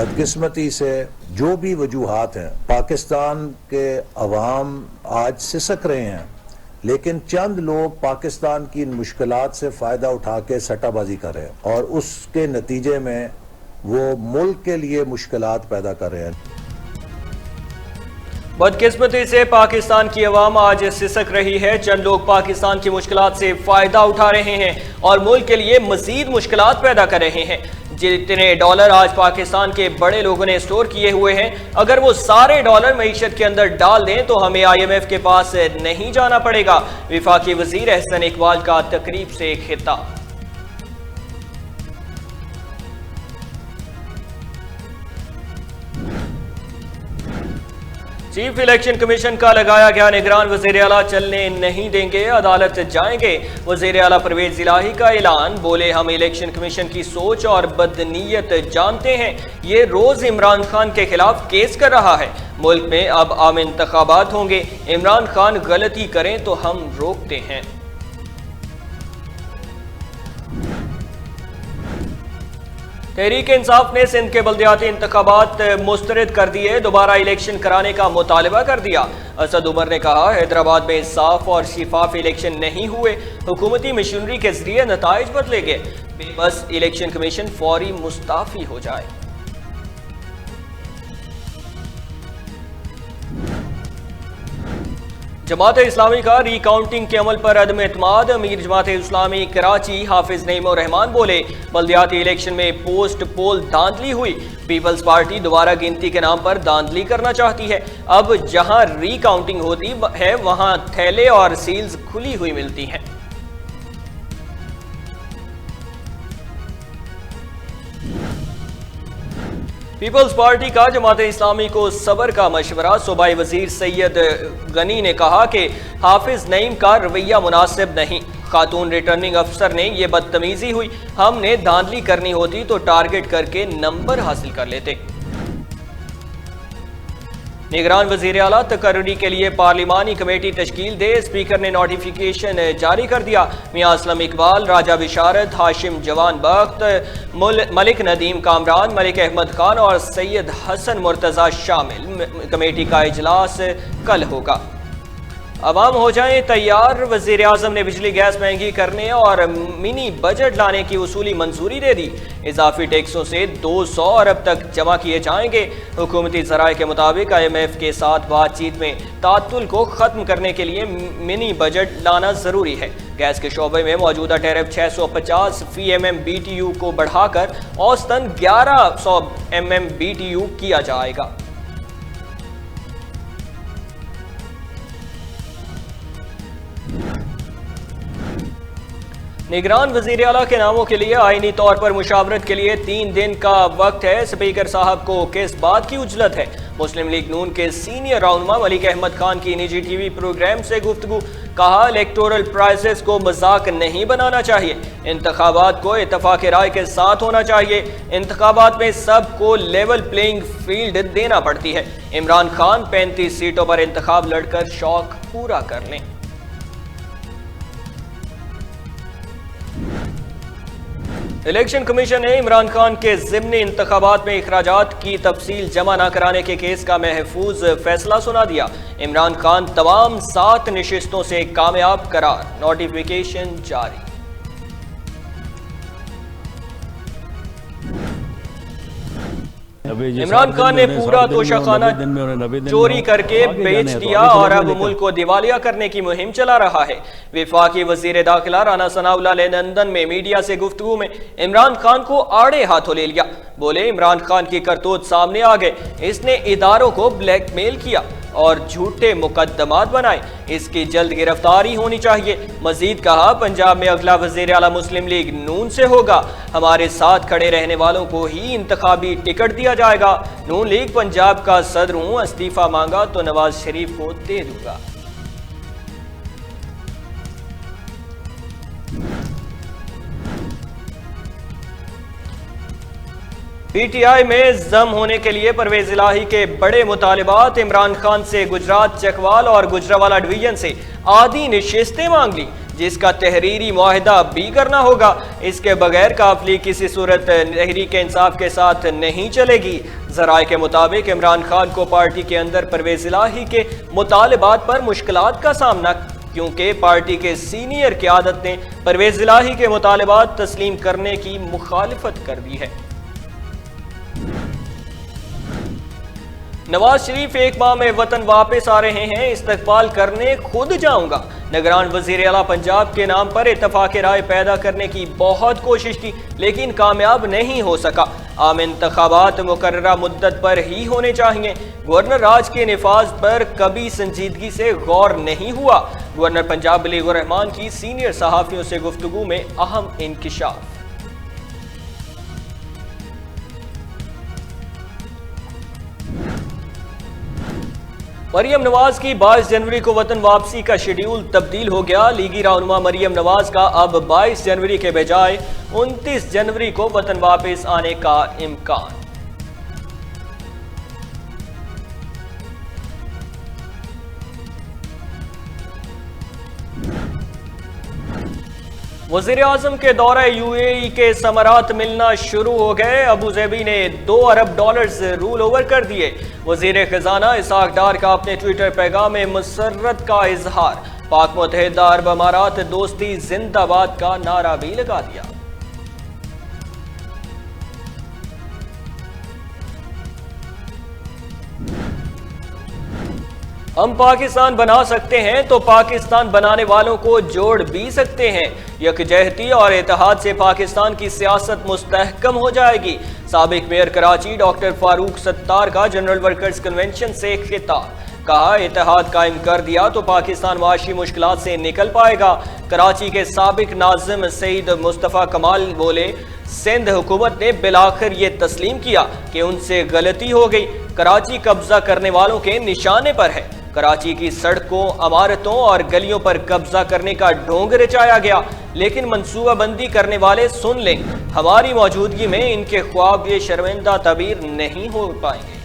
بدقسمتی سے جو بھی وجوہات ہیں، پاکستان کے عوام آج سسک رہے ہیں، لیکن چند لوگ پاکستان کی ان مشکلات سے فائدہ اٹھا کے سٹہ بازی کر رہے ہیں اور اس کے نتیجے میں وہ ملک کے لیے مشکلات پیدا کر رہے ہیں۔ بدقسمتی سے پاکستان کی عوام آج سسک رہی ہے، چند لوگ پاکستان کی مشکلات سے فائدہ اٹھا رہے ہیں اور ملک کے لیے مزید مشکلات پیدا کر رہے ہیں۔ جتنے ڈالر آج پاکستان کے بڑے لوگوں نے اسٹور کیے ہوئے ہیں، اگر وہ سارے ڈالر معیشت کے اندر ڈال دیں تو ہمیں IMF کے پاس نہیں جانا پڑے گا۔ وفاقی وزیر احسن اقبال کا تقریب سے خطاب۔ چیف الیکشن کمیشن کا لگایا گیا نگران وزیر اعلیٰ چلنے نہیں دیں گے، عدالت جائیں گے۔ وزیر اعلیٰ پرویز الہی کا اعلان، بولے ہم الیکشن کمیشن کی سوچ اور بدنیت جانتے ہیں، یہ روز عمران خان کے خلاف کیس کر رہا ہے۔ ملک میں اب عام انتخابات ہوں گے، عمران خان غلطی کریں تو ہم روکتے ہیں۔ تحریک انصاف نے سندھ کے بلدیاتی انتخابات مسترد کر دیے، دوبارہ الیکشن کرانے کا مطالبہ کر دیا۔ اسد عمر نے کہا حیدرآباد میں صاف اور شفاف الیکشن نہیں ہوئے، حکومتی مشینری کے ذریعے نتائج بدلے گئے، بس الیکشن کمیشن فوری مستعفی ہو جائے۔ جماعت اسلامی کا ری کاؤنٹنگ کے عمل پر عدم اعتماد، امیر جماعت اسلامی کراچی حافظ نعیم الرحمان بولے بلدیاتی الیکشن میں پوسٹ پول دھاندلی ہوئی، پیپلز پارٹی دوبارہ گنتی کے نام پر دھاندلی کرنا چاہتی ہے، اب جہاں ری کاؤنٹنگ ہوتی ہے وہاں تھیلے اور سیلز کھلی ہوئی ملتی ہیں۔ پیپلز پارٹی کا جماعت اسلامی کو صبر کا مشورہ، صوبائی وزیر سید غنی نے کہا کہ حافظ نعیم کا رویہ مناسب نہیں، خاتون ریٹرننگ افسر نے یہ بدتمیزی ہوئی، ہم نے دھاندلی کرنی ہوتی تو ٹارگٹ کر کے نمبر حاصل کر لیتے۔ نگران وزیر اعلیٰ تقرری کے لیے پارلیمانی کمیٹی تشکیل دے، اسپیکر نے نوٹیفیکیشن جاری کر دیا۔ میاں اسلم اقبال، راجہ بشارت، ہاشم جوان بخت، ملک ندیم کامران، ملک احمد خان اور سید حسن مرتضی شامل۔ کمیٹی کا اجلاس کل ہوگا۔ عوام ہو جائیں تیار، وزیر اعظم نے بجلی گیس مہنگی کرنے اور منی بجٹ لانے کی اصولی منظوری دے دی، اضافی ٹیکسوں سے 200 ارب تک جمع کیے جائیں گے۔ حکومتی ذرائع کے مطابق IMF کے ساتھ بات چیت میں تعطل کو ختم کرنے کے لیے منی بجٹ لانا ضروری ہے۔ گیس کے شعبے میں موجودہ ٹیرف 650 فی MMBTU کو بڑھا کر اوسطاً 1100 MMBTU کیا جائے گا۔ نگران وزیر اعلیٰ کے ناموں کے لیے آئینی طور پر مشاورت کے لیے 3 دن کا وقت ہے، اسپیکر صاحب کو کس بات کی عجلت ہے؟ مسلم لیگ نون کے سینئر رہنما ملک احمد خان کی نجی ٹی وی پروگرام سے گفتگو، کہا الیکٹورل پرائسز کو مذاق نہیں بنانا چاہیے، انتخابات کو اتفاق رائے کے ساتھ ہونا چاہیے، انتخابات میں سب کو لیول پلینگ فیلڈ دینا پڑتی ہے، عمران خان 35 سیٹوں پر انتخاب لڑ کر شوق پورا کر لیں۔ الیکشن کمیشن نے عمران خان کے ضمنی انتخابات میں اخراجات کی تفصیل جمع نہ کرانے کے کیس کا محفوظ فیصلہ سنا دیا، عمران خان تمام 7 نشستوں سے کامیاب قرار، نوٹیفیکیشن جاری۔ عمران خان نے پورا توشہ خانہ چوری کر کے بیچ دیا اور اب ملک کو دیوالیہ کرنے کی مہم چلا رہا ہے۔ وفاقی وزیر داخلہ رانا ثناء اللہ نے لندن میں میڈیا سے گفتگو میں عمران خان کو آڑے ہاتھوں لے لیا، بولے عمران خان کی کرتوت سامنے آ گئے، اس نے اداروں کو بلیک میل کیا اور جھوٹے مقدمات بنائے، اس کی جلد گرفتاری ہونی چاہیے۔ مزید کہا پنجاب میں اگلا وزیر اعلیٰ مسلم لیگ نون سے ہوگا، ہمارے ساتھ کھڑے رہنے والوں کو ہی انتخابی ٹکٹ دیا جائے گا، نون لیگ پنجاب کا صدر ہوں، استعفیٰ مانگا تو نواز شریف کو دے دوں گا۔ پی ٹی آئی میں ضم ہونے کے لیے پرویز الہی کے بڑے مطالبات، عمران خان سے گجرات چکوال اور گجرانوالہ ڈویژن سے آدھی نشستیں مانگ لی، جس کا تحریری معاہدہ بھی کرنا ہوگا۔ اس کے بغیر قاف لیگ کسی صورت تحریک انصاف کے ساتھ نہیں چلے گی۔ ذرائع کے مطابق عمران خان کو پارٹی کے اندر پرویز الہی کے مطالبات پر مشکلات کا سامنا، کیونکہ پارٹی کے سینئر قیادت نے پرویز الہی کے مطالبات تسلیم کرنے کی مخالفت کر دی ہے۔ نواز شریف ایک ماہ میں وطن واپس آ رہے ہیں، استقبال کرنے خود جاؤں گا۔ نگران وزیر اعلیٰ پنجاب کے نام پر اتفاق رائے پیدا کرنے کی بہت کوشش کی لیکن کامیاب نہیں ہو سکا۔ عام انتخابات مقررہ مدت پر ہی ہونے چاہیے۔ گورنر راج کے نفاذ پر کبھی سنجیدگی سے غور نہیں ہوا۔ گورنر پنجاب بلیغ الرحمان کی سینئر صحافیوں سے گفتگو میں اہم انکشاف۔ مریم نواز کی 22 جنوری کو وطن واپسی کا شیڈیول تبدیل ہو گیا۔ لیگی رہنما مریم نواز کا اب 22 جنوری کے بجائے 29 جنوری کو وطن واپس آنے کا امکان۔ وزیر اعظم کے دورہ UAE کے ثمرات ملنا شروع ہو گئے۔ ابوظہبی نے $2 ارب رول اوور کر دیے۔ وزیر خزانہ اسحاق ڈار کا اپنے ٹویٹر پیغام میں مسرت کا اظہار۔ پاک متحدہ عرب امارات دوستی زندہ باد کا نعرہ بھی لگا دیا۔ ہم پاکستان بنا سکتے ہیں تو پاکستان بنانے والوں کو جوڑ بھی سکتے ہیں۔ یکجہتی اور اتحاد سے پاکستان کی سیاست مستحکم ہو جائے گی۔ سابق میئر کراچی ڈاکٹر فاروق ستار کا جنرل ورکرز کنونشن سے خطاب۔ کہا اتحاد قائم کر دیا تو پاکستان معاشی مشکلات سے نکل پائے گا۔ کراچی کے سابق ناظم سعید مصطفیٰ کمال بولے سندھ حکومت نے بالآخر یہ تسلیم کیا کہ ان سے غلطی ہو گئی۔ کراچی قبضہ کرنے والوں کے نشانے پر ہے۔ کراچی کی سڑکوں، عمارتوں اور گلیوں پر قبضہ کرنے کا ڈھونگ رچایا گیا، لیکن منصوبہ بندی کرنے والے سن لیں، ہماری موجودگی میں ان کے خواب یہ شرمندہ تعبیر نہیں ہو پائیں گے۔